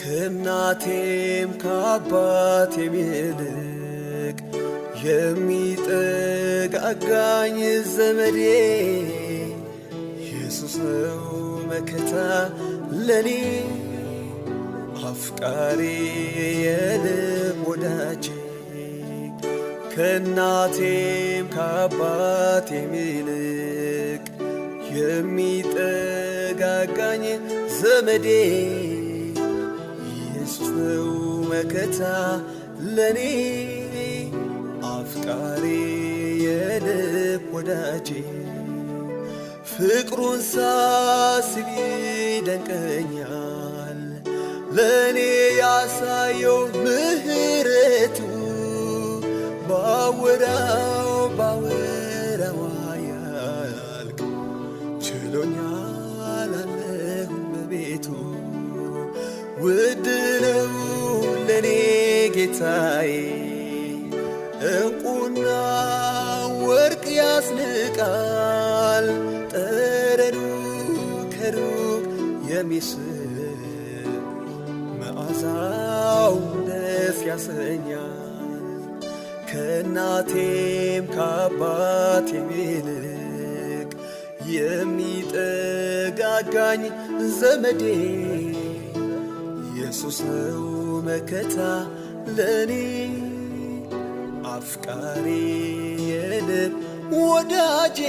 ከእናቴም ከአባቴም ይልቅ የሚጠጋጋኝ ዘመዴ ኢየሱስ ነው መከታ ለኔ አፍቃሪ የልብ ወዳጄ ከእናቴም ከአባቴም ይልቅ የሚጠጋጋኝ ዘመዴ ኢየሱስ ነው መከታ ለኔ አፍቃሪ የልብ ወዳጄ ፍቅሩን ሳስብ ይደንቀኛል ለኔ ያሳየው ምህረቱ ባወራው ያልቅ ችሎኛል አለሁ በቤቱ ውድ ነው ለኔ ጌታዬ ዕንቁና ወርቅ ያስንቃል ጠረኑ ከሩቅ የሚስብ መዓዛው ደስ ያሰኛል ከእናቴም ከአባቴም ይልቅ የሚጠጋጋኝ ዘመዴ ኢየሱስ ነው መከታ ለኔ አፍቃሪ የልብ ወዳጄ